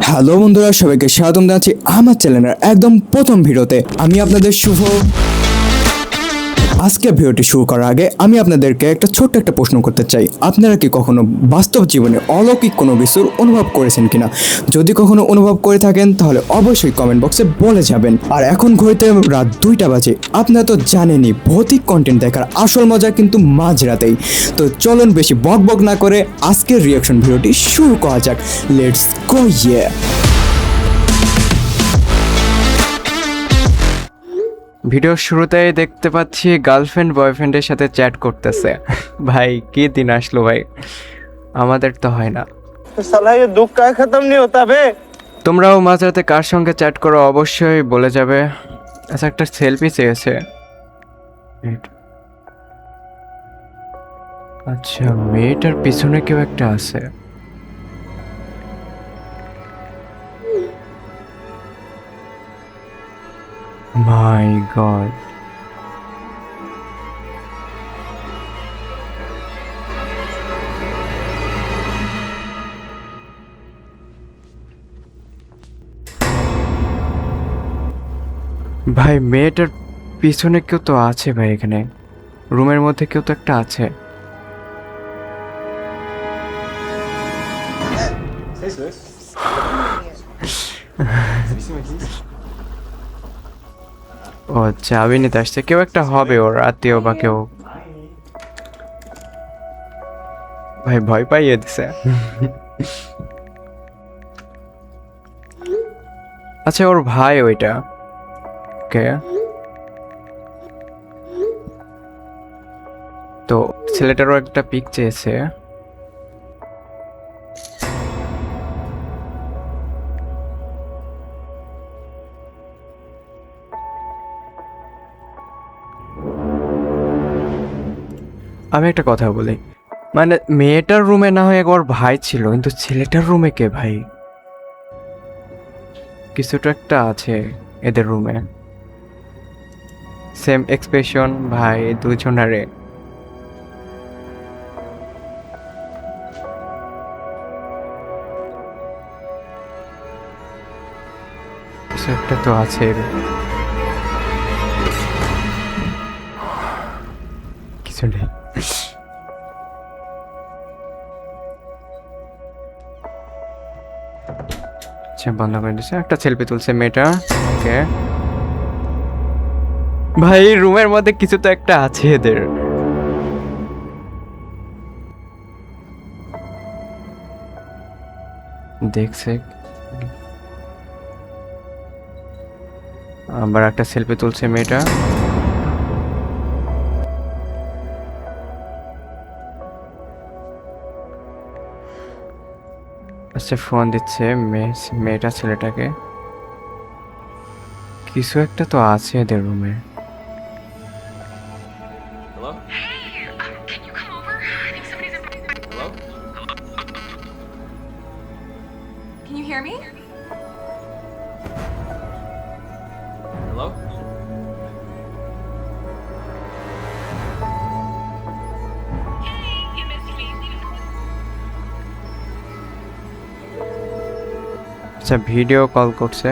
Hello বন্ধুরা, সবাইকে স্বাগত জানাচ্ছি আমার চ্যানেলের একদম প্রথম ভিডিওতে। আমি আপনাদের শুভ। আজকে ভিডিওটি শুরু করার আগে আমি আপনাদেরকে ছোট্ট একটা প্রশ্ন করতে চাই। আপনারা কি কখনো বাস্তব জীবনে অলৌকিক কোনো কিছুর অনুভব করেছেন কিনা? যদি কখনো অনুভব করে থাকেন তাহলে অবশ্যই কমেন্ট বক্সে বলে যাবেন। আর এখন ঘড়িতে রাত 2টা বাজে। আপনারা তো জানেনই ভৌতিক কন্টেন্ট দেখার আসল মজা কিন্তু মাঝরাতেই। তো চলুন বেশি বক বক না করে আজকের রিয়াকশন ভিডিওটি শুরু করা যাক। Let's go. ভিডিওর শুরুতেই দেখতে পাচ্ছি গার্লফ্রেন্ড বয়ফ্রেন্ডের সাথে চ্যাট করতেছে। ভাই কি দিন আসলো ভাই, আমাদের তো হয় না। साला ये दुख का खत्म नहीं होता बे। তোমরাও মাঝরাতে কার সঙ্গে চ্যাট করো অবশ্যই বলে যাবে। আচ্ছা, একটা সেলফি চেয়েছে। আচ্ছা, মেয়েটার পিছনে কেউ একটা আছে। মাই গড, ভাই মেয়েটার পিছনে কেউ তো আছে ভাই। এখানে রুমের মধ্যে কেউ তো একটা আছে। ও চাবি নিতে আসছে, কেউ একটা হবে, ওর আত্মীয় বা কেউ। ভাই ভয় পাইয়ে দিছে। আচ্ছা, ওর ভাই ওইটা কে? তো ছেলেটারও একটা পিক চেয়েছে। আমি একটা কথা বলি, মানে মেয়েটার রুমে না হয় ওর ভাই ছিল, কিন্তু ছেলেটার রুমে কে ভাই? কিছুটা একটা আছে এদের রুমে। সেম এক্সপ্রেশন ভাই দুজনারে। কিছু একটা তো আছে। কিছু নেই। আচ্ছা, বন্ধ করে দিচ্ছে। একটা সেলফি তুলছে মেয়েটা। ওকে ভাই, রুমের মধ্যে কিছু তো একটা আছে এদের। দেখছে, আবার একটা সেলফি তুলছে মেয়েটা। আচ্ছা, ফোন দিচ্ছে মেয়েটা ছেলেটাকে। কিছু একটা তো আছে এদের রুমে। Hello? Hey, can you come over? I think somebody's in. Hello? Can you hear me? Hello? Hey, you missed me. আচ্ছা, ভিডিও কল করছে।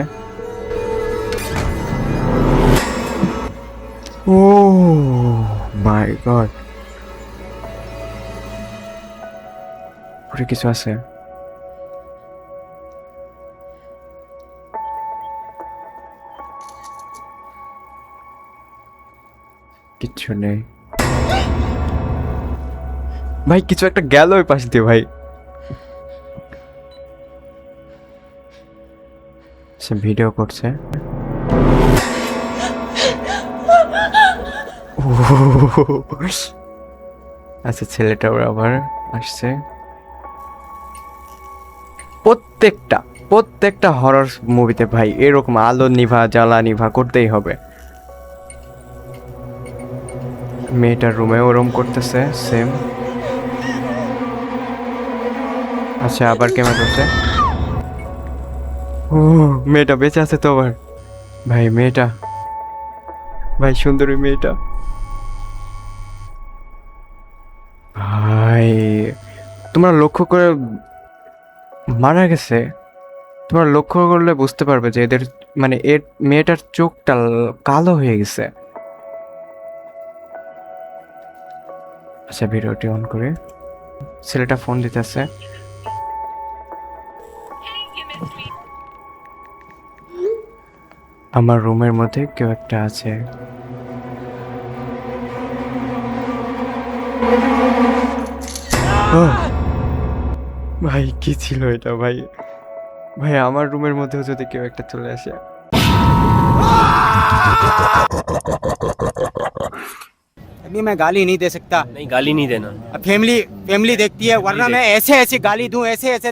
ও মাই গড, উপরে কিছু আছে। কিচ্ছু নেই ভাই, কিছু একটা গেল ওই পাশ দিয়ে ভাই। সে ভিডিও করছে। আচ্ছা, ছেলেটাও আবার আসছে। প্রত্যেকটা হরর মুভিতে ভাই এরকম আলো নিভা জ্বালা নিভা করতেই হবে। মেয়েটার রুমে ওরম করতেছে সেম। আচ্ছা, আবার ক্যামেরা করছে। ও মেয়েটা বেঁচে আছে তো আবার। ভাই মেয়েটা, ভাই সুন্দরী মেয়েটা। ভাই তোমরা লক্ষ্য করে মারা গেছে, তোমরা লক্ষ্য করলে বুঝতে পারবে যে এদের মানে এর মেয়েটার চোখটা কালো হয়ে গেছে। আচ্ছা ভিডিওটি অন করে, ছেলেটা ফোন দিতেছে। Hey, you missed me. আমার রুমের মধ্যে কেউ একটা আছে। আহ! ভাই কি ছিল এটা ভাই? ভাই আমার রুমের মধ্যেও যদি কেউ একটা চলে আসে। अभी मैं गाली नहीं दे सकता। नहीं गाली नहीं देना। अब फैमिली फैमिली देखती है, वरना मैं ऐसे ऐसे गाली दूं, ऐसे ऐसे